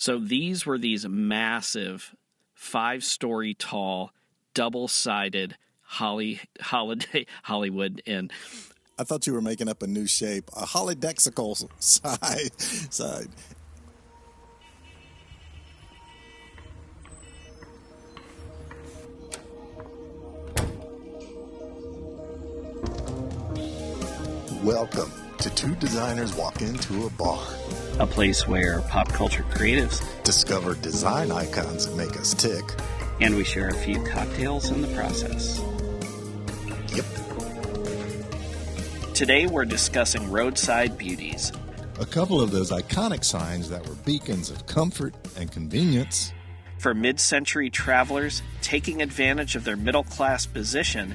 So these were these massive 5-story tall, double-sided Hollywood Inn. I thought you were making up a new shape, a holodexical side. Welcome to Two Designers Walk Into a Bar. A place where pop culture creatives discover design icons that make us tick. And we share a few cocktails in the process. Yep. Today we're discussing roadside beauties. A couple of those iconic signs that were beacons of comfort and convenience. For mid-century travelers taking advantage of their middle-class position.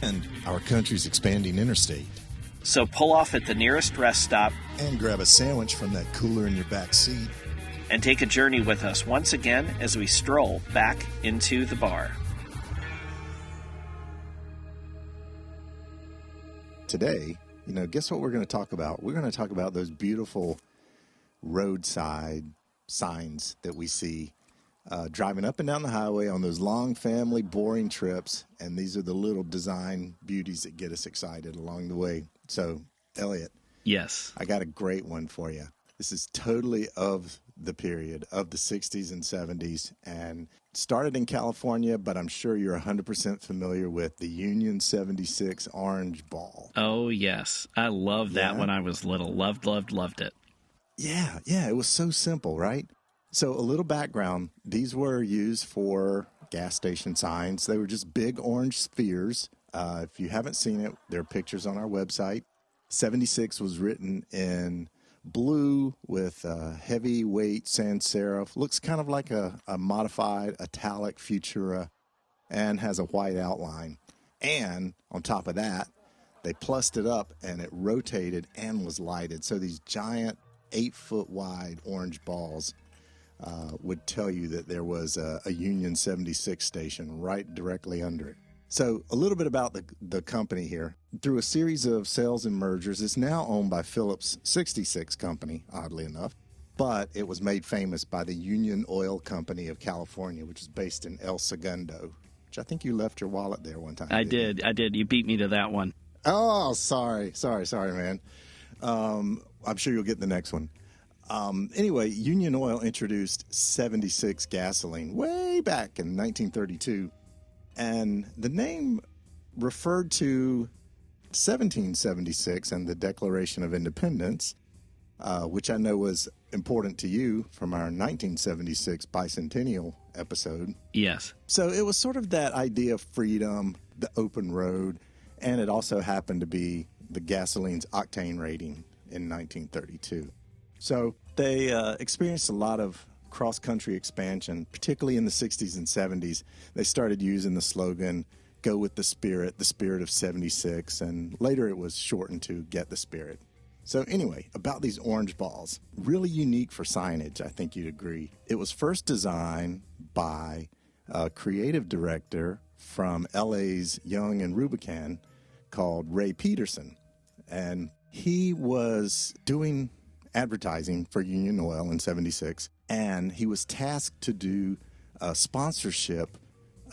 And our country's expanding interstate. So pull off at the nearest rest stop. And grab a sandwich from that cooler in your back seat. And take a journey with us once again as we stroll back into the bar. Today, guess what we're going to talk about? We're going to talk about those beautiful roadside signs that we see driving up and down the highway on those long family boring trips. And these are the little design beauties that get us excited along the way. So, Elliot. Yes. I got a great one for you. This is totally of the period of the 60s and 70s and started in California, but I'm sure you're 100% familiar with the Union 76 orange ball. Oh, yes. I loved that when I was little. Loved it. Yeah. It was so simple, right? So a little background. These were used for gas station signs. They were just big orange spheres. If you haven't seen it, there are pictures on our website. 76 was written in blue with heavyweight sans serif. Looks kind of like a modified italic Futura and has a white outline. And on top of that, they plussed it up and it rotated and was lighted. So these giant 8-foot wide orange balls would tell you that there was a Union 76 station right directly under it. So a little bit about the company here. Through a series of sales and mergers, it's now owned by Phillips 66 Company, oddly enough. But it was made famous by the Union Oil Company of California, which is based in El Segundo, which I think you left your wallet there one time. I did. You beat me to that one. Oh, sorry, man. I'm sure you'll get the next one. Anyway, Union Oil introduced 76 gasoline way back in 1932. And the name referred to 1776 and the Declaration of Independence, which I know was important to you from our 1976 bicentennial episode. Yes. So it was sort of that idea of freedom, the open road, and it also happened to be the gasoline's octane rating in 1932. So they experienced a lot of cross-country expansion, particularly in the 60s and 70s. They started using the slogan, go with the spirit of 76, and later it was shortened to get the spirit. So anyway, about these orange balls, really unique for signage, I think you'd agree. It was first designed by a creative director from LA's Young and Rubicon called Ray Peterson, and he was doing advertising for Union Oil in 76, and he was tasked to do sponsorship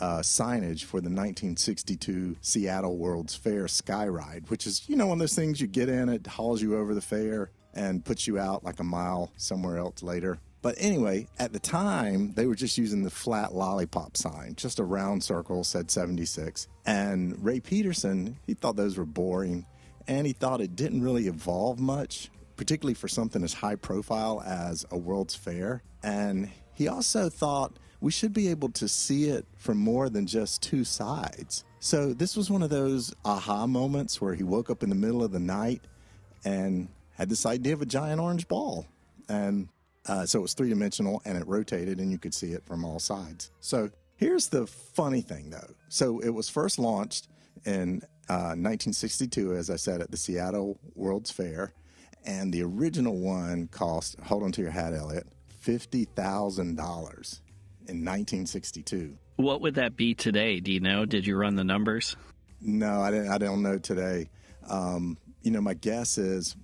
signage for the 1962 Seattle World's Fair Sky Ride, which is, one of those things you get in, it hauls you over the fair and puts you out like a mile somewhere else later. But anyway, at the time, they were just using the flat lollipop sign, just a round circle, said 76. And Ray Peterson, he thought those were boring, and he thought it didn't really evolve much, particularly for something as high profile as a World's Fair. And he also thought we should be able to see it from more than just two sides. So this was one of those aha moments where he woke up in the middle of the night and had this idea of a giant orange ball. And so it was three-dimensional and it rotated and you could see it from all sides. So here's the funny thing, though. So it was first launched in 1962, as I said, at the Seattle World's Fair. And the original one cost, hold on to your hat, Elliot, $50,000 in 1962. What would that be today? Do you know? Did you run the numbers? No, I don't know today. My guess is,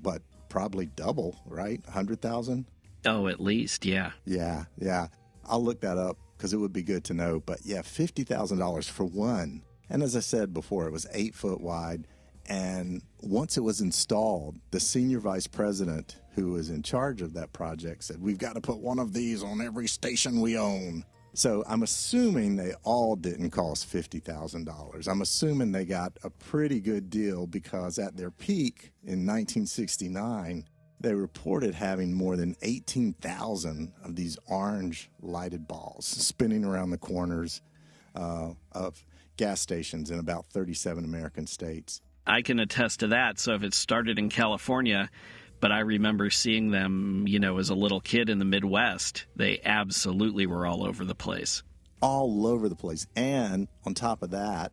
probably double, right? 100,000? Oh, at least, yeah. Yeah, yeah. I'll look that up because it would be good to know. But yeah, $50,000 for one. And as I said before, it was 8 foot wide. And once it was installed, the senior vice president who was in charge of that project said, we've got to put one of these on every station we own. So I'm assuming they all didn't cost $50,000. I'm assuming they got a pretty good deal because at their peak in 1969, they reported having more than 18,000 of these orange lighted balls spinning around the corners of gas stations in about 37 American states. I can attest to that. So if it started in California, but I remember seeing them, as a little kid in the Midwest, they absolutely were all over the place. All over the place. And on top of that,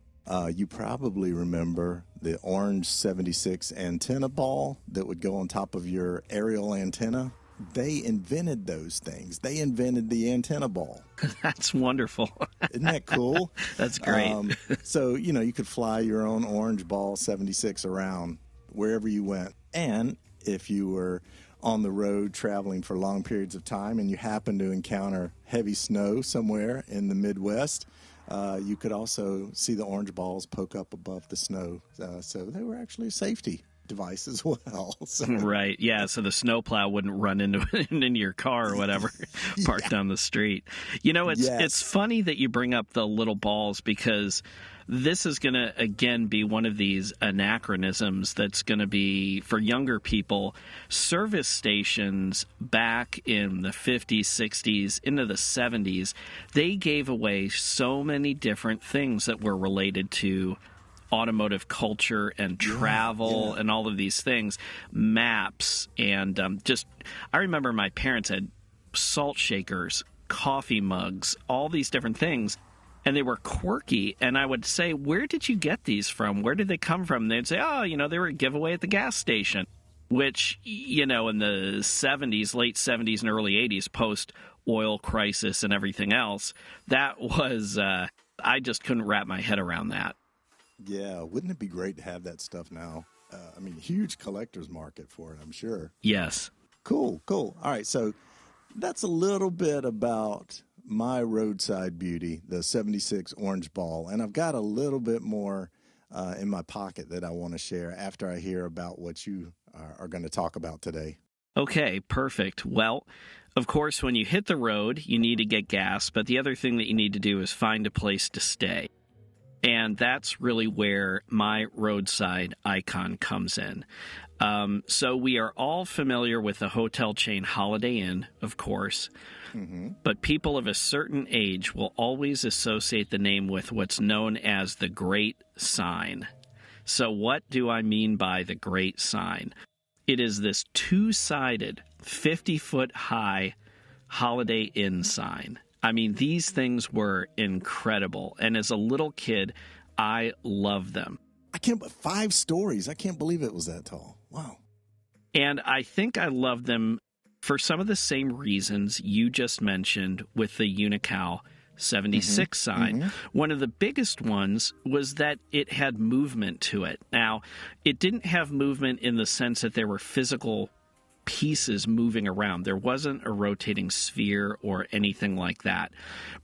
you probably remember the orange 76 antenna ball that would go on top of your aerial antenna. They invented those things. They invented the antenna ball. That's wonderful. Isn't that cool? That's great. So, you could fly your own orange ball 76 around wherever you went. And if you were on the road traveling for long periods of time and you happened to encounter heavy snow somewhere in the Midwest, you could also see the orange balls poke up above the snow. So they were actually a safety device as well. So. Right. Yeah. So the snowplow wouldn't run into your car or whatever parked down the street. It's funny that you bring up the little balls because this is going to, again, be one of these anachronisms that's going to be, for younger people, service stations back in the 50s, 60s, into the 70s, they gave away so many different things that were related to automotive culture and travel and all of these things, maps, and I remember my parents had salt shakers, coffee mugs, all these different things, and they were quirky, and I would say, where did you get these from? Where did they come from? And they'd say, they were a giveaway at the gas station, which, in the 70s, late 70s and early 80s, post-oil crisis and everything else, that was, I just couldn't wrap my head around that. Yeah, wouldn't it be great to have that stuff now? Huge collector's market for it, I'm sure. Yes. Cool. All right, so that's a little bit about my roadside beauty, the 76 orange ball. And I've got a little bit more in my pocket that I want to share after I hear about what you are going to talk about today. Okay, perfect. Well, of course, when you hit the road, you need to get gas, but the other thing that you need to do is find a place to stay. And that's really where my roadside icon comes in. So we are all familiar with the hotel chain Holiday Inn, of course, but people of a certain age will always associate the name with what's known as the Great Sign. So what do I mean by the Great Sign? It is this two-sided, 50-foot high Holiday Inn sign. These things were incredible. And as a little kid, I loved them. 5 stories. I can't believe it was that tall. Wow. And I think I loved them for some of the same reasons you just mentioned with the Unocal 76 sign. One of the biggest ones was that it had movement to it. Now, it didn't have movement in the sense that there were physical pieces moving around. There wasn't a rotating sphere or anything like that.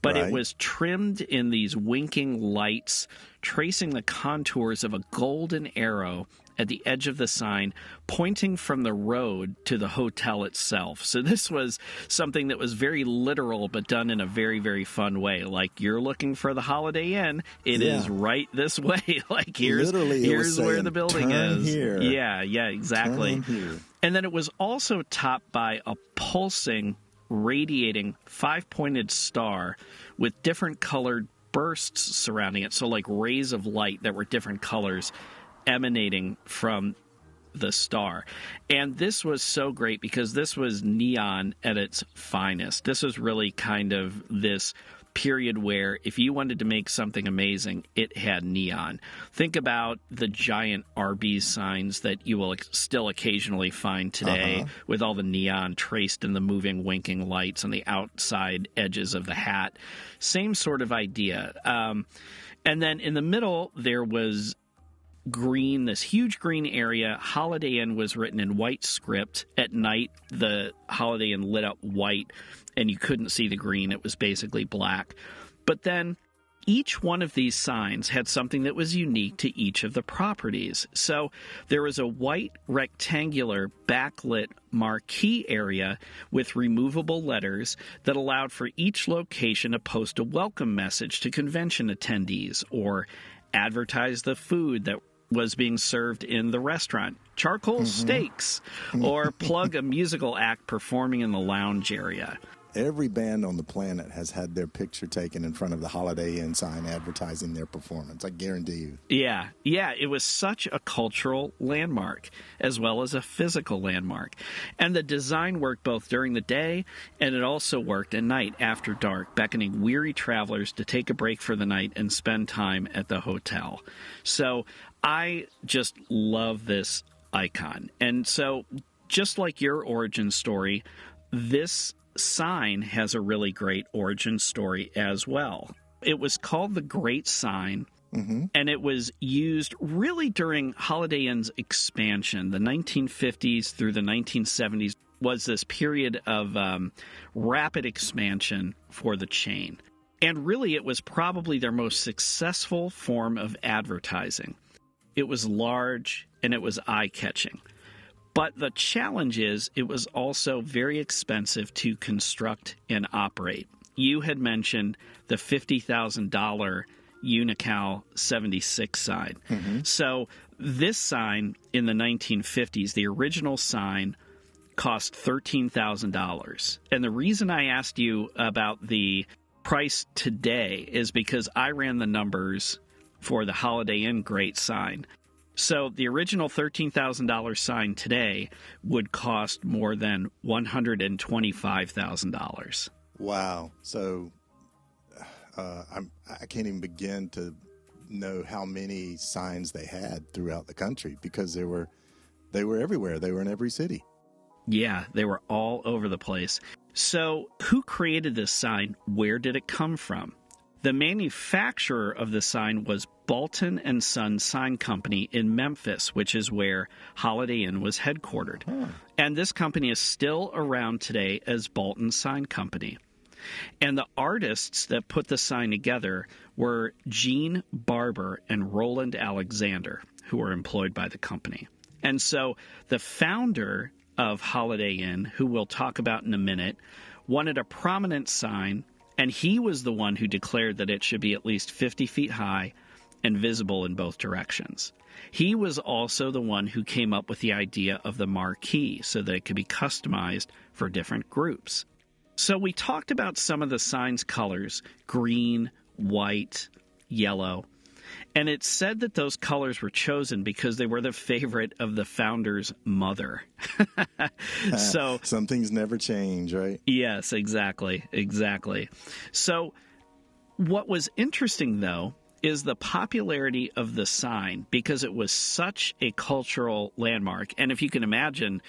But It was trimmed in these winking lights, tracing the contours of a golden arrow at the edge of the sign, pointing from the road to the hotel itself. So this was something that was very literal, but done in a very, very fun way. Like, you're looking for the Holiday Inn, it is right this way. Like, here's where the building is. Here. Yeah, exactly. And then it was also topped by a pulsing, radiating, 5-pointed star with different colored bursts surrounding it. So like rays of light that were different colors emanating from the star. And this was so great because this was neon at its finest. This was really kind of this period where if you wanted to make something amazing, it had neon. Think about the giant Arby's signs that you will still occasionally find today with all the neon traced in the moving, winking lights on the outside edges of the hat. Same sort of idea. And then in the middle, there was green, this huge green area. Holiday Inn was written in white script. At night, the Holiday Inn lit up white, and you couldn't see the green. It was basically black. But then each one of these signs had something that was unique to each of the properties. So there was a white rectangular backlit marquee area with removable letters that allowed for each location to post a welcome message to convention attendees or advertise the food that was being served in the restaurant, charcoal steaks, or plug a musical act performing in the lounge area. Every band on the planet has had their picture taken in front of the Holiday Inn sign advertising their performance, I guarantee you. Yeah, it was such a cultural landmark as well as a physical landmark. And the design worked both during the day and it also worked at night after dark, beckoning weary travelers to take a break for the night and spend time at the hotel. So I just love this icon. And so just like your origin story, this sign has a really great origin story as well. It was called the Great Sign, and it was used really during Holiday Inn's expansion. The 1950s through the 1970s was this period of rapid expansion for the chain. And really, it was probably their most successful form of advertising. It was large and it was eye-catching. But the challenge is it was also very expensive to construct and operate. You had mentioned the $50,000 Unical 76 sign. So this sign in the 1950s, the original sign, cost $13,000. And the reason I asked you about the price today is because I ran the numbers for the Holiday Inn Great Sign. So the original $13,000 sign today would cost more than $125,000. Wow. So I can't even begin to know how many signs they had throughout the country because they were everywhere. They were in every city. Yeah, they were all over the place. So who created this sign? Where did it come from? The manufacturer of the sign was Bolton & Son Sign Company in Memphis, which is where Holiday Inn was headquartered. And this company is still around today as Bolton Sign Company. And the artists that put the sign together were Gene Barber and Roland Alexander, who were employed by the company. And so the founder of Holiday Inn, who we'll talk about in a minute, wanted a prominent sign, and he was the one who declared that it should be at least 50 feet high and visible in both directions. He was also the one who came up with the idea of the marquee so that it could be customized for different groups. So we talked about some of the sign's colors: green, white, yellow. And it's said that those colors were chosen because they were the favorite of the founder's mother. So some things never change, right? Yes, exactly. So what was interesting, though, is the popularity of the sign because it was such a cultural landmark. And if you can imagine,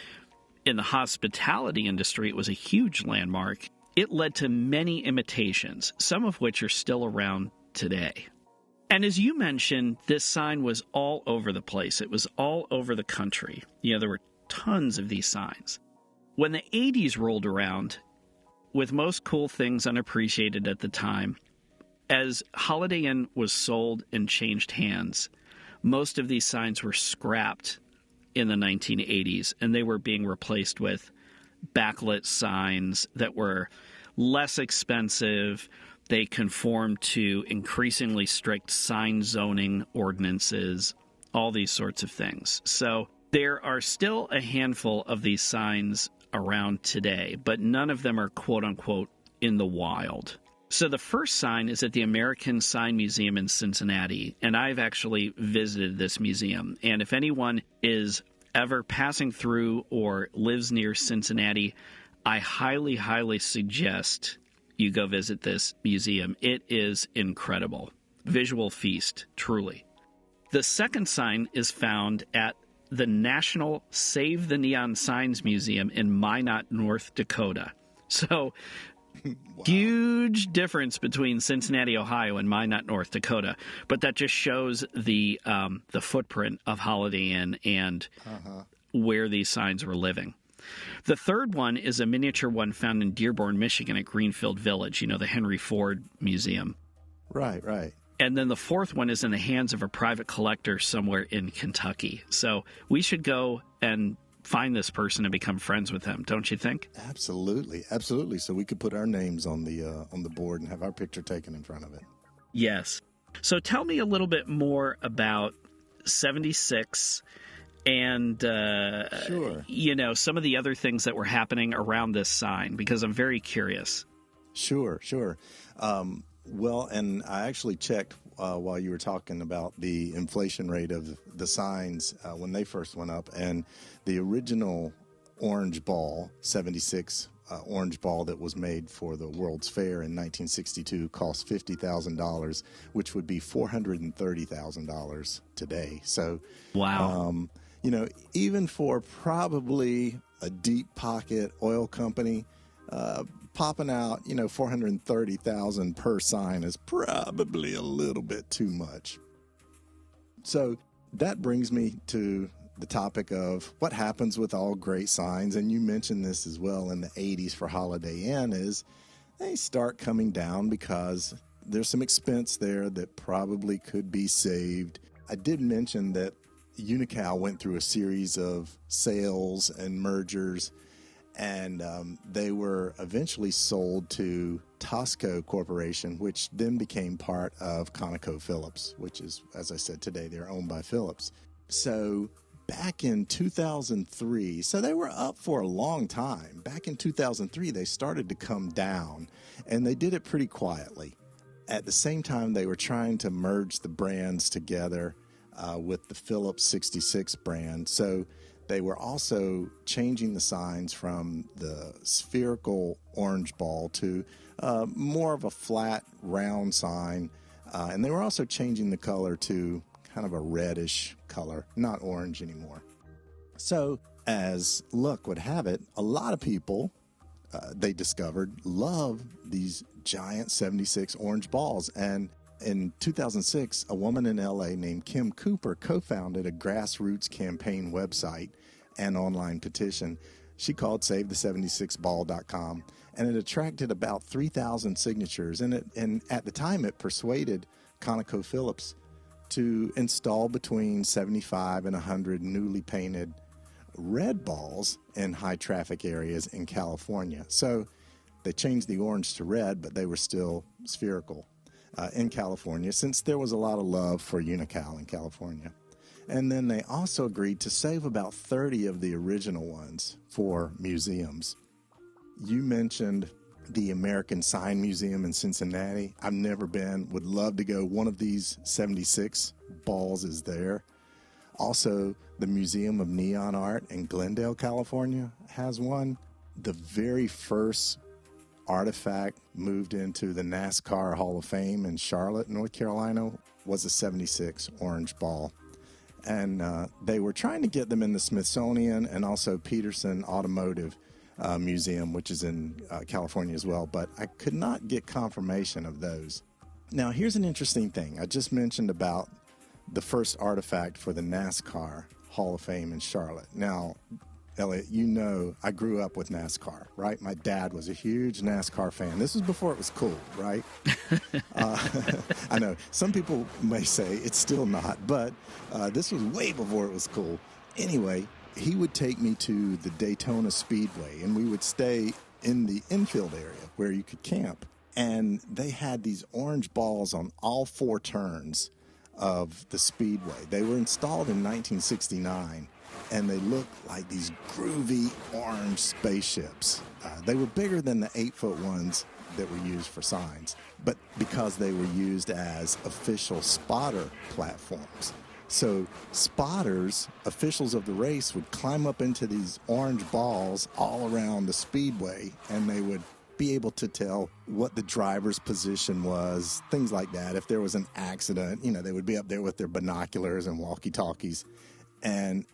in the hospitality industry, it was a huge landmark. It led to many imitations, some of which are still around today. And as you mentioned, this sign was all over the place. It was all over the country. There were tons of these signs. When the 80s rolled around, with most cool things unappreciated at the time, as Holiday Inn was sold and changed hands, most of these signs were scrapped in the 1980s, and they were being replaced with backlit signs that were less expensive. They conformed to increasingly strict sign zoning ordinances, all these sorts of things. So there are still a handful of these signs around today, but none of them are quote-unquote in the wild. So the first sign is at the American Sign Museum in Cincinnati, and I've actually visited this museum. And if anyone is ever passing through or lives near Cincinnati, I highly, highly suggest you go visit this museum. It is incredible. Visual feast, truly. The second sign is found at the National Save the Neon Signs Museum in Minot, North Dakota. So Wow. Huge difference between Cincinnati, Ohio, and Minot, North Dakota. But that just shows the footprint of Holiday Inn and where these signs were living. The third one is a miniature one found in Dearborn, Michigan at Greenfield Village, the Henry Ford Museum. Right. And then the fourth one is in the hands of a private collector somewhere in Kentucky. So we should go and find this person and become friends with him, don't you think? Absolutely. So we could put our names on the board and have our picture taken in front of it. Yes. So tell me a little bit more about 76 and, Sure. some of the other things that were happening around this sign, because I'm very curious. Sure. Well, and I actually checked while you were talking about the inflation rate of the signs when they first went up, and the original orange ball, 76 orange ball that was made for the World's Fair in 1962 cost $50,000, which would be $430,000 today. So, wow. Even for probably a deep pocket oil company, popping out, $430,000 per sign is probably a little bit too much. So that brings me to the topic of what happens with all great signs, and you mentioned this as well in the 80s for Holiday Inn, is they start coming down because there's some expense there that probably could be saved. I did mention that Unical went through a series of sales and mergers, and they were eventually sold to Tosco Corporation, which then became part of ConocoPhillips, which is, as I said today, they're owned by Phillips. So back in 2003, so they were up for a long time. Back in 2003, they started to come down, and they did it pretty quietly. At the same time, they were trying to merge the brands together with the Phillips 66 brand. So they were also changing the signs from the spherical orange ball to more of a flat, round sign. And they were also changing the color to kind of a reddish color, not orange anymore. So as luck would have it, a lot of people, they discovered, love these giant 76 orange balls. And in 2006, a woman in L.A. named Kim Cooper co-founded a grassroots campaign website and online petition. She called SaveThe76Ball.com, and it attracted about 3,000 signatures. And at the time, it persuaded ConocoPhillips to install between 75 and 100 newly painted red balls in high traffic areas in California. So they changed the orange to red, but they were still spherical in California, since there was a lot of love for Unical in California. And then they also agreed to save about 30 of the original ones for museums. You mentioned the American Sign Museum in Cincinnati. I've never been, would love to go. One of these 76 balls is there. Also, the Museum of Neon Art in Glendale, California has one. The very first artifact moved into the NASCAR Hall of Fame in Charlotte, North Carolina, was a 76 orange ball. And they were trying to get them in the Smithsonian and also Peterson Automotive Museum, which is in California as well, but I could not get confirmation of those. Now, here's an interesting thing. I just mentioned about the first artifact for the NASCAR Hall of Fame in Charlotte. Now, Elliot, I grew up with NASCAR, right? My dad was a huge NASCAR fan. This was before it was cool, right? I know some people may say it's still not, but this was way before it was cool. Anyway, he would take me to the Daytona Speedway, and we would stay in the infield area where you could camp. And they had these orange balls on all four turns of the Speedway. They were installed in 1969. And they looked like these groovy orange spaceships. They were bigger than the 8-foot ones that were used for signs, but because they were used as official spotter platforms. So spotters, officials of the race, would climb up into these orange balls all around the speedway, and they would be able to tell what the driver's position was, things like that. If there was an accident, they would be up there with their binoculars and walkie-talkies. And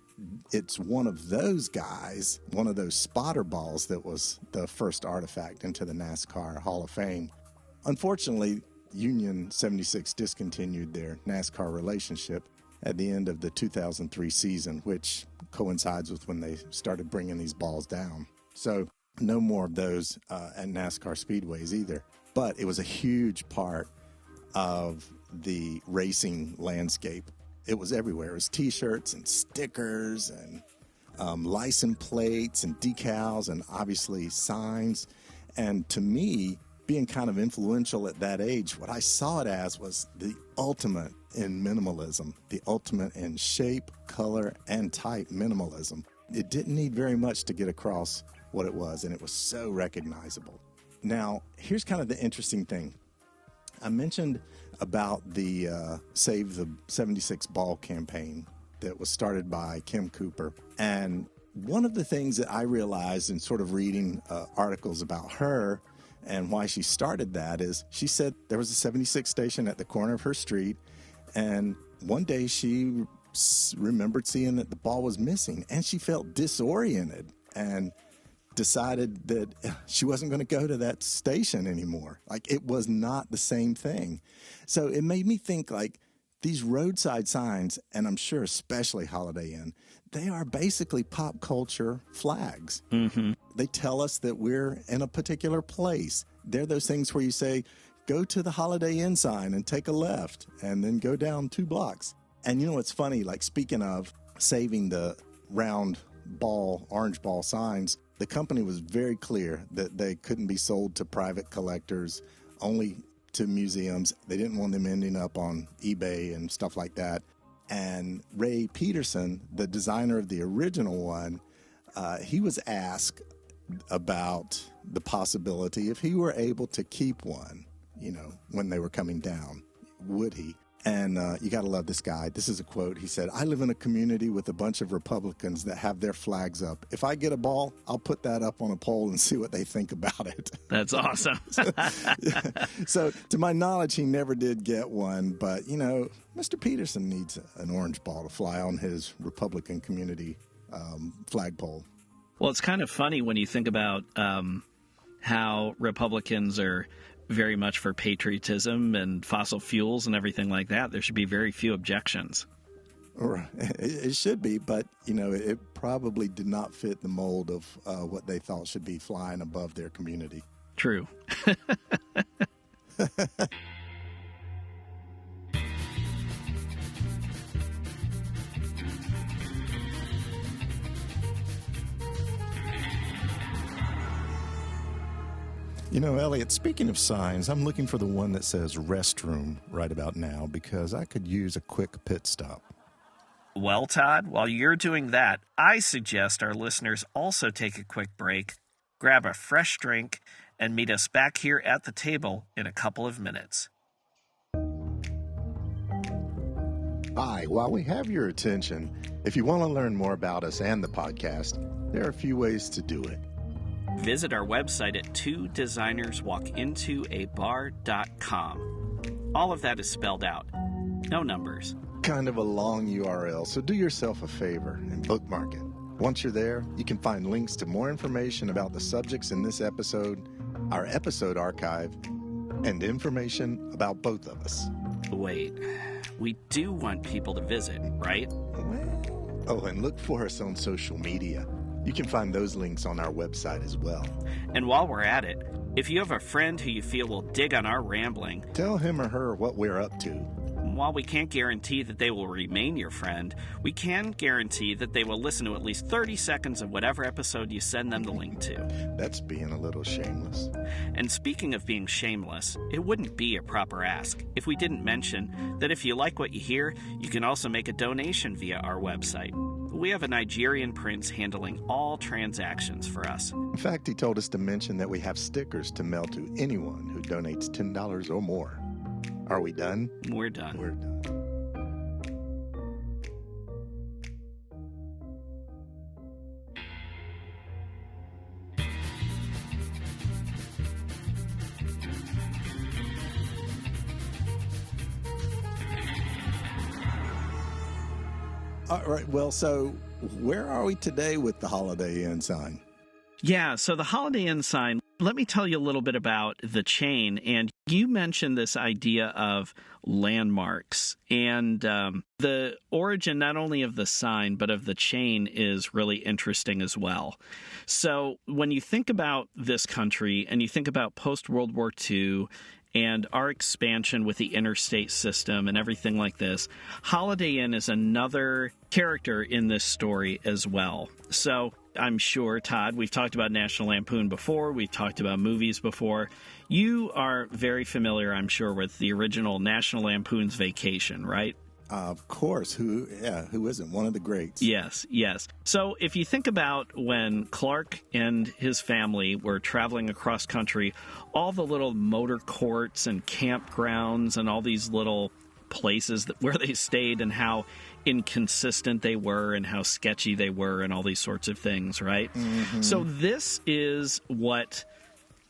it's one of those guys, one of those spotter balls that was the first artifact into the NASCAR Hall of Fame. Unfortunately, Union 76 discontinued their NASCAR relationship at the end of the 2003 season, which coincides with when they started bringing these balls down. So no more of those at NASCAR speedways either. But it was a huge part of the racing landscape. It was everywhere. It was T-shirts and stickers and license plates and decals and obviously signs. And to me, being kind of influential at that age, what I saw it as was the ultimate in minimalism, the ultimate in shape, color, and type minimalism. It didn't need very much to get across what it was, and it was so recognizable. Now, here's kind of the interesting thing. I mentioned about the Save the 76 Ball campaign that was started by Kim Cooper. And one of the things that I realized in sort of reading articles about her and why she started that is she said there was a 76 station at the corner of her street, and one day she remembered seeing that the ball was missing, and she felt disoriented and decided that she wasn't going to go to that station anymore. Like, it was not the same thing. So it made me think, like, these roadside signs, and I'm sure especially Holiday Inn, they are basically pop culture flags. Mm-hmm. They tell us that we're in a particular place. They're those things where you say, go to the Holiday Inn sign and take a left and then go down 2 blocks. And you know what's funny? Like, speaking of saving the round ball, orange ball signs, the company was very clear that they couldn't be sold to private collectors, only to museums. They didn't want them ending up on eBay and stuff like that. And Ray Peterson, the designer of the original one, he was asked about the possibility if he were able to keep one, you know, when they were coming down, would he? And you got to love this guy. This is a quote. He said, "I live in a community with a bunch of Republicans that have their flags up. If I get a ball, I'll put that up on a pole and see what they think about it." That's awesome. So to my knowledge, he never did get one. But, you know, Mr. Peterson needs an orange ball to fly on his Republican community flagpole. Well, it's kind of funny when you think about how Republicans are very much for patriotism and fossil fuels and everything like that. There should be very few objections. Right. It should be, but, you know, it probably did not fit the mold of what they thought should be flying above their community. True. You know, Elliot, speaking of signs, I'm looking for the one that says restroom right about now because I could use a quick pit stop. Well, Todd, while you're doing that, I suggest our listeners also take a quick break, grab a fresh drink, and meet us back here at the table in a couple of minutes. Hi, while we have your attention, if you want to learn more about us and the podcast, there are a few ways to do it. Visit our website at twodesignerswalkintoabar.com. All of that is spelled out. No numbers. Kind of a long URL, so do yourself a favor and bookmark it. Once you're there, you can find links to more information about the subjects in this episode, our episode archive, and information about both of us. Wait, we do want people to visit, right? Well, oh, and look for us on social media. You can find those links on our website as well. And while we're at it, if you have a friend who you feel will dig on our rambling, tell him or her what we're up to. While we can't guarantee that they will remain your friend, we can guarantee that they will listen to at least 30 seconds of whatever episode you send them the link to. That's being a little shameless. And speaking of being shameless, it wouldn't be a proper ask if we didn't mention that if you like what you hear, you can also make a donation via our website. We have a Nigerian prince handling all transactions for us. In fact, he told us to mention that we have stickers to mail to anyone who donates $10 or more. Are we done? We're done. We're done. All right, well, so where are we today with the Holiday Inn sign? Yeah, so the Holiday Inn sign, let me tell you a little bit about the chain. And you mentioned this idea of landmarks. And the origin not only of the sign, but of the chain is really interesting as well. So when you think about this country and you think about post-World War II and our expansion with the interstate system and everything like this, Holiday Inn is another character in this story as well. So I'm sure, Todd, we've talked about National Lampoon before. We've talked about movies before. You are very familiar, I'm sure, with the original National Lampoon's Vacation, right? Of course. Who isn't? One of the greats. Yes. So if you think about when Clark and his family were traveling across country, all the little motor courts and campgrounds and all these little places where they stayed and how inconsistent they were and how sketchy they were and all these sorts of things, right? Mm-hmm. So this is what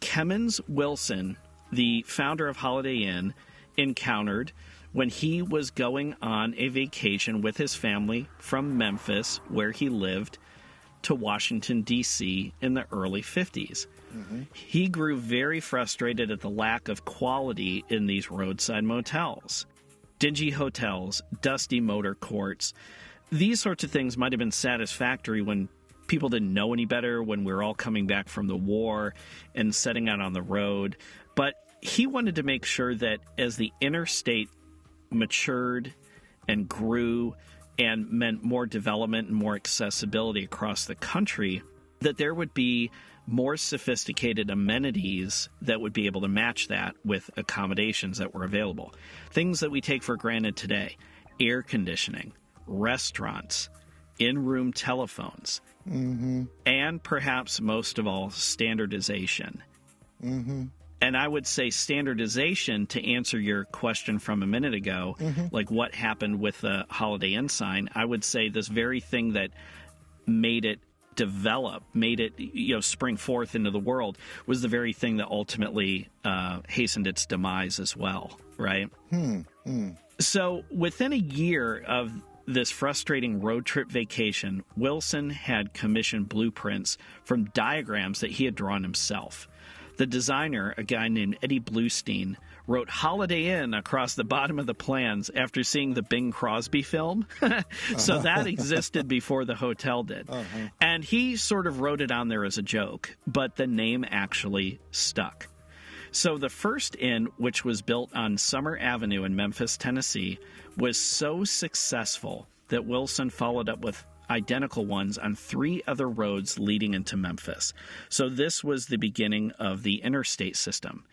Kemmons Wilson, the founder of Holiday Inn, encountered when he was going on a vacation with his family from Memphis, where he lived, to Washington, D.C. in the early 50s. Mm-hmm. He grew very frustrated at the lack of quality in these roadside motels. Dingy hotels, dusty motor courts. These sorts of things might have been satisfactory when people didn't know any better, when we were all coming back from the war and setting out on the road. But he wanted to make sure that as the interstate matured and grew and meant more development and more accessibility across the country, that there would be more sophisticated amenities that would be able to match that with accommodations that were available. Things that we take for granted today: air conditioning, restaurants, in-room telephones, mm-hmm. and perhaps most of all, standardization. Mm-hmm. And I would say standardization, to answer your question from a minute ago, mm-hmm. like what happened with the Holiday Inn sign, I would say this very thing that made it develop, made it spring forth into the world, was the very thing that ultimately hastened its demise as well, right? So within a year of this frustrating road trip vacation, Wilson had commissioned blueprints from diagrams that he had drawn himself. The designer, a guy named Eddie Bluestein, wrote Holiday Inn across the bottom of the plans after seeing the Bing Crosby film. So that existed before the hotel did. Uh-huh. And he sort of wrote it on there as a joke, but the name actually stuck. So the first inn, which was built on Summer Avenue in Memphis, Tennessee, was so successful that Wilson followed up with identical ones on 3 other roads leading into Memphis. So this was the beginning of the interstate system.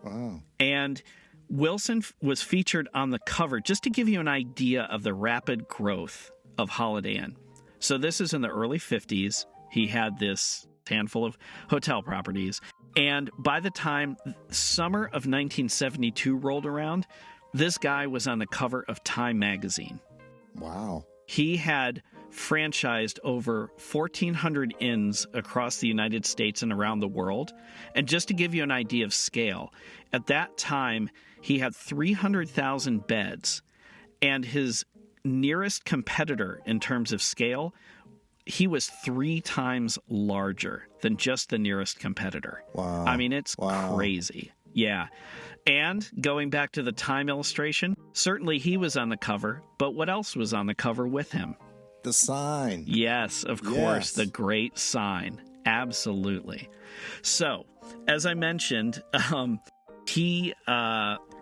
Wow. And Wilson was featured on the cover, just to give you an idea of the rapid growth of Holiday Inn. So this is in the early 50s. He had this handful of hotel properties. And by the time summer of 1972 rolled around, this guy was on the cover of Time magazine. Wow. He had franchised over 1,400 inns across the United States and around the world. And just to give you an idea of scale, at that time, he had 300,000 beds. And his nearest competitor in terms of scale, he was 3 times larger than just the nearest competitor. Wow. I mean, it's crazy. Yeah. And going back to the Time illustration, certainly he was on the cover, but what else was on the cover with him? The sign. Yes, of course, the great sign. Absolutely. So, as I mentioned, he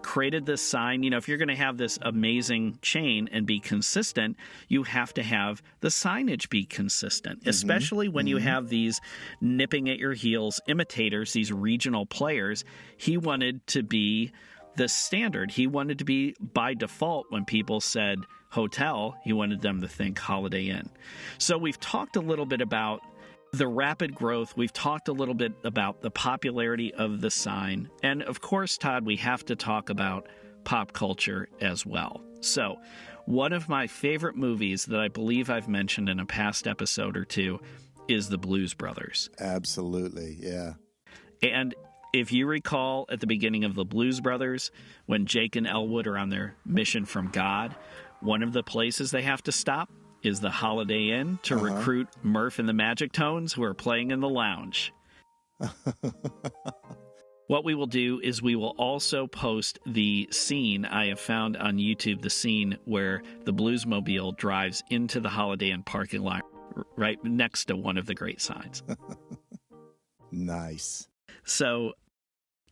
created this sign. You know, if you're going to have this amazing chain and be consistent, you have to have the signage be consistent, especially when you have these nipping at your heels imitators, these regional players. He wanted to be the standard. He wanted to be by default when people said hotel, he wanted them to think Holiday Inn. So we've talked a little bit about the rapid growth. We've talked a little bit about the popularity of the sign. And of course, Todd, we have to talk about pop culture as well. So one of my favorite movies that I believe I've mentioned in a past episode or two is The Blues Brothers. Absolutely, yeah. And if you recall at the beginning of The Blues Brothers, when Jake and Elwood are on their mission from God, one of the places they have to stop is the Holiday Inn to recruit Murph and the Magic Tones, who are playing in the lounge. What we will do is we will also post the scene I have found on YouTube, the scene where the Bluesmobile drives into the Holiday Inn parking lot right next to one of the great signs. Nice. So,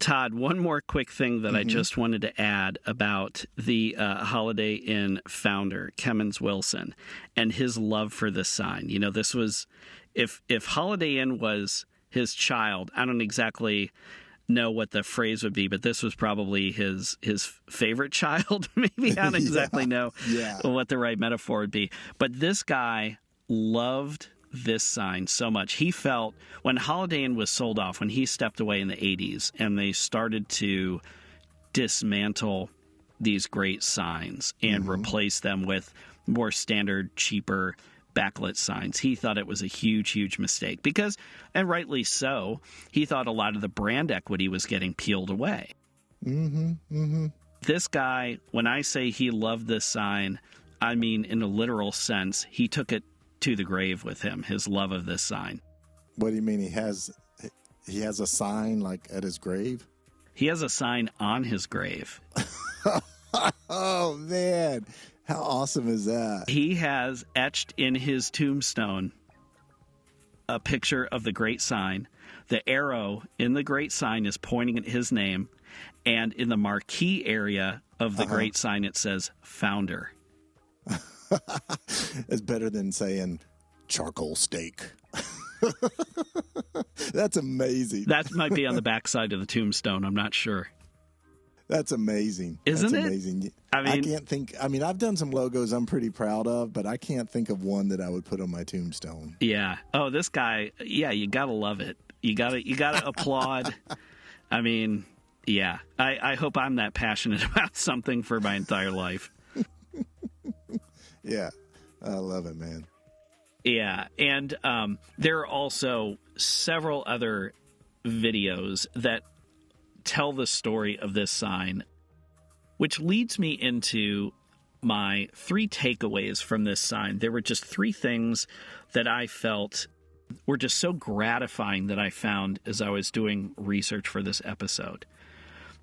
Todd, one more quick thing that I just wanted to add about the Holiday Inn founder, Kemmons Wilson, and his love for this sign. You know, this was, if Holiday Inn was his child, I don't exactly know what the phrase would be, but this was probably his favorite child. Maybe I don't exactly know what the right metaphor would be. But this guy loved this sign so much. He felt when Holiday Inn was sold off, when he stepped away in the 80s and they started to dismantle these great signs and replace them with more standard, cheaper backlit signs, he thought it was a huge, huge mistake because, and rightly so, he thought a lot of the brand equity was getting peeled away. This guy, when I say he loved this sign, I mean in a literal sense, he took it to the grave with him, his love of this sign. What do you mean he has a sign like at his grave? He has a sign on his grave. Oh, man. How awesome is that? He has etched in his tombstone a picture of the great sign. The arrow in the great sign is pointing at his name, and in the marquee area of the great sign it says founder. It's better than saying charcoal steak. That's amazing. That might be on the backside of the tombstone. I'm not sure. That's amazing. Isn't That's it? Amazing. I mean, I can't think. I mean, I've done some logos I'm pretty proud of, but I can't think of one that I would put on my tombstone. Yeah. Oh, this guy. Yeah, you gotta love it. You gotta applaud. I mean, yeah. I hope I'm that passionate about something for my entire life. Yeah, I love it, man. Yeah, and there are also several other videos that tell the story of this sign, which leads me into my 3 takeaways from this sign. There were just 3 things that I felt were just so gratifying that I found as I was doing research for this episode.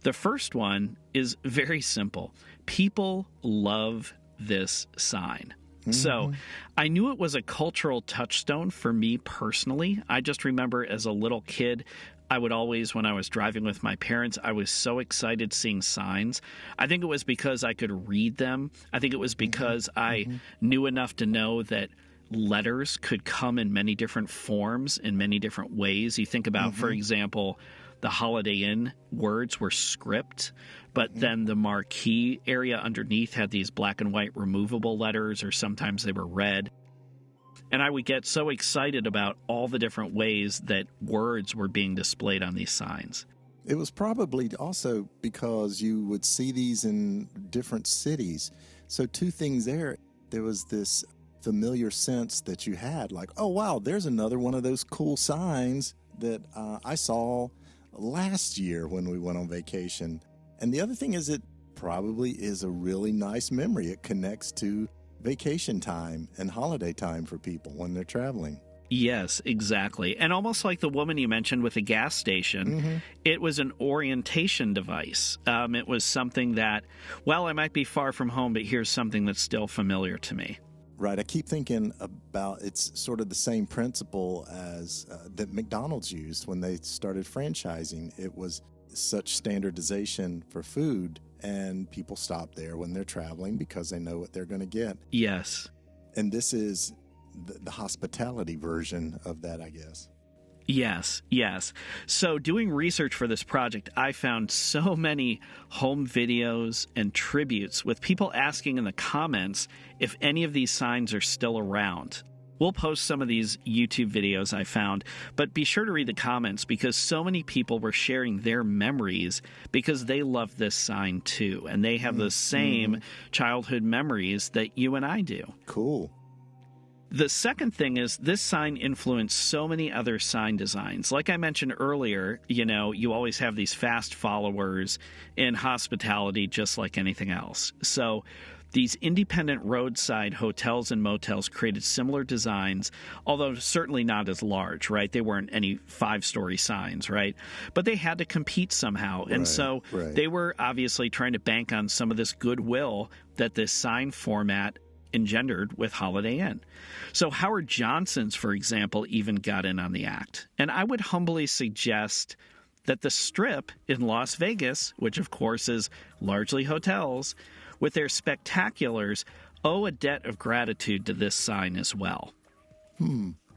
The first one is very simple. People love this sign. So I knew it was a cultural touchstone for me personally. I just remember as a little kid, I would always, when I was driving with my parents, I was so excited seeing signs. I think it was because I could read them. I think it was because I knew enough to know that letters could come in many different forms, in many different ways. You think about, for example, the Holiday Inn words were script, but then the marquee area underneath had these black and white removable letters, or sometimes they were red. And I would get so excited about all the different ways that words were being displayed on these signs. It was probably also because you would see these in different cities. So 2 things there. There was this familiar sense that you had, like, oh, wow, there's another one of those cool signs that I saw last year when we went on vacation. And the other thing is it probably is a really nice memory. It connects to vacation time and holiday time for people when they're traveling. Yes, exactly. And almost like the woman you mentioned with the gas station, it was an orientation device. It was something that, well, I might be far from home, but here's something that's still familiar to me. Right. I keep thinking about it's sort of the same principle as that McDonald's used when they started franchising. It was such standardization for food, and people stop there when they're traveling because they know what they're going to get. Yes. And this is the hospitality version of that, I guess. Yes, yes. So doing research for this project, I found so many home videos and tributes with people asking in the comments if any of these signs are still around. We'll post some of these YouTube videos I found, but be sure to read the comments because so many people were sharing their memories because they love this sign too, and they have the same childhood memories that you and I do. Cool. The second thing is this sign influenced so many other sign designs. Like I mentioned earlier, you know, you always have these fast followers in hospitality just like anything else. So these independent roadside hotels and motels created similar designs, although certainly not as large, right? They weren't any 5-story signs, right? But they had to compete somehow. And so they were obviously trying to bank on some of this goodwill that this sign format engendered with Holiday Inn. So Howard Johnson's, for example, even got in on the act. And I would humbly suggest that the Strip in Las Vegas, which of course is largely hotels, with their spectaculars, owe a debt of gratitude to this sign as well.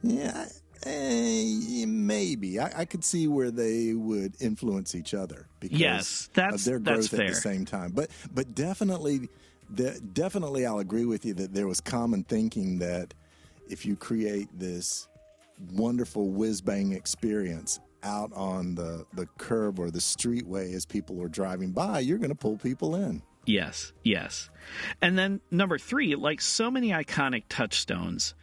Yeah, maybe. I could see where they would influence each other because of their growth at the same time. But definitely I'll agree with you that there was common thinking that if you create this wonderful whiz-bang experience out on the curb or the streetway as people are driving by, you're going to pull people in. Yes. And then number 3, like so many iconic touchstones,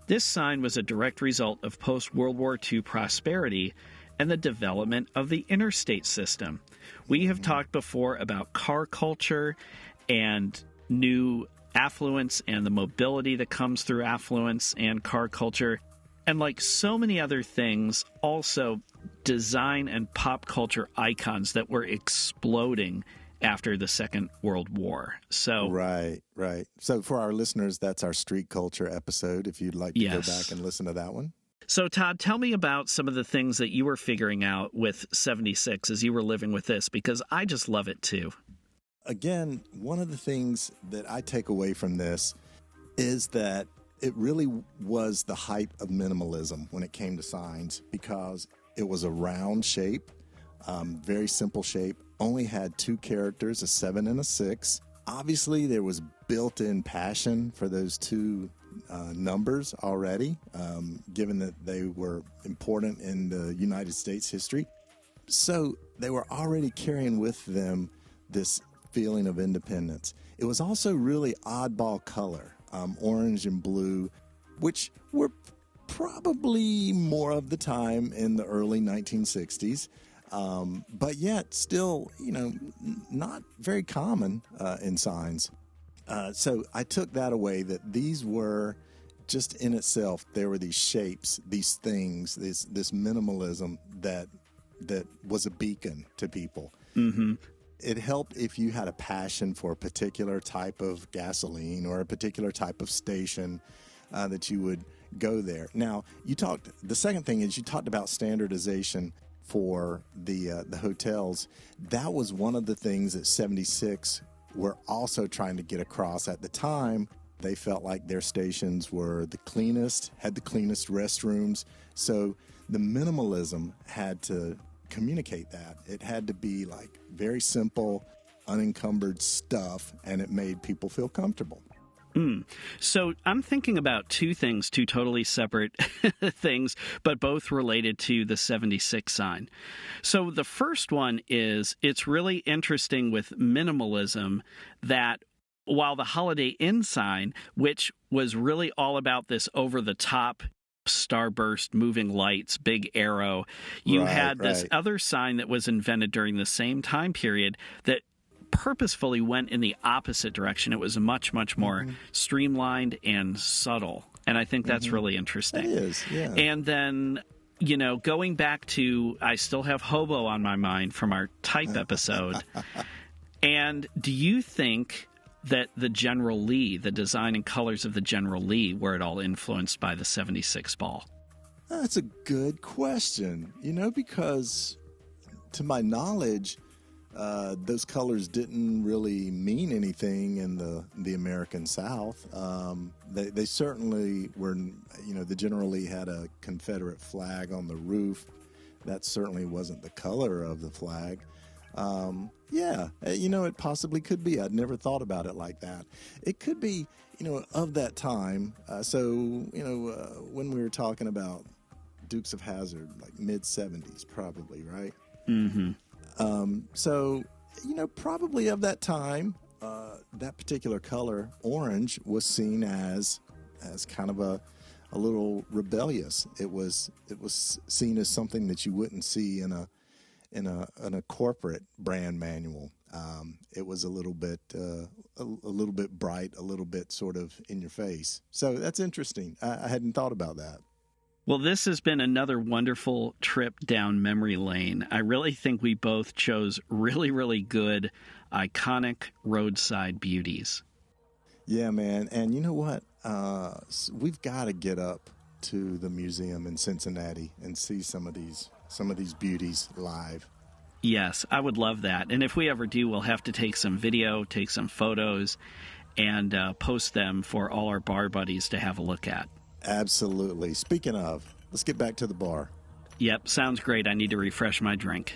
this sign was a direct result of post-World War II prosperity and the development of the interstate system. We have talked before about car culture and new affluence and the mobility that comes through affluence and car culture. And like so many other things, also design and pop culture icons that were exploding after the Second World War. So Right. So for our listeners, that's our street culture episode, if you'd like to go back and listen to that one. So Todd, tell me about some of the things that you were figuring out with 76 as you were living with this, because I just love it too. Again, one of the things that I take away from this is that it really was the height of minimalism when it came to signs, because it was a round shape, very simple shape, only had 2 characters, a 7 and a 6. Obviously, there was built-in passion for those 2 numbers already, given that they were important in the United States history. So they were already carrying with them this feeling of independence. It was also really oddball color, orange and blue, which were probably more of the time in the early 1960s, but yet still, not very common in signs. So I took that away, that these were just in itself, there were these shapes, these things, this minimalism that was a beacon to people. Mm-hmm. It helped if you had a passion for a particular type of gasoline or a particular type of station, that you would go there. Now, the second thing is you talked about standardization for the hotels. That was one of the things that 76 were also trying to get across at the time. They felt like their stations were the cleanest, had the cleanest restrooms. So the minimalism had to communicate that. It had to be like very simple, unencumbered stuff, and it made people feel comfortable. So I'm thinking about 2 things, 2 totally separate things, but both related to the 76 sign. So the first one is, it's really interesting with minimalism that while the Holiday Inn sign, which was really all about this over-the-top starburst, moving lights, big arrow, you had this other sign that was invented during the same time period that purposefully went in the opposite direction. It was much, much more streamlined and subtle. And I think that's really interesting. It is, yeah. And then, going back to, I still have hobo on my mind from our type episode. And do you think that the General Lee, the design and colors of the General Lee, were at all influenced by the 76 ball? That's a good question, because to my knowledge, those colors didn't really mean anything in the American South. They certainly were, the General Lee had a Confederate flag on the roof. That certainly wasn't the color of the flag. It possibly could be. I'd never thought about it like that. It could be, of that time. When we were talking about Dukes of Hazzard, like mid-70s probably, right? Mm-hmm. Probably of that time, that particular color, orange, was seen as kind of a little rebellious. It was seen as something that you wouldn't see in in a corporate brand manual. It was a little bit bright, a little bit sort of in your face. So that's interesting. I hadn't thought about that. Well, this has been another wonderful trip down memory lane. I really think we both chose really, really good, iconic roadside beauties. Yeah, man. And you know what? We've got to get up to the museum in Cincinnati and see some of these beauties live. Yes, I would love that. And if we ever do, we'll have to take some video, take some photos, and post them for all our bar buddies to have a look at. Absolutely. Speaking of, let's get back to the bar. Yep, sounds great. I need to refresh my drink.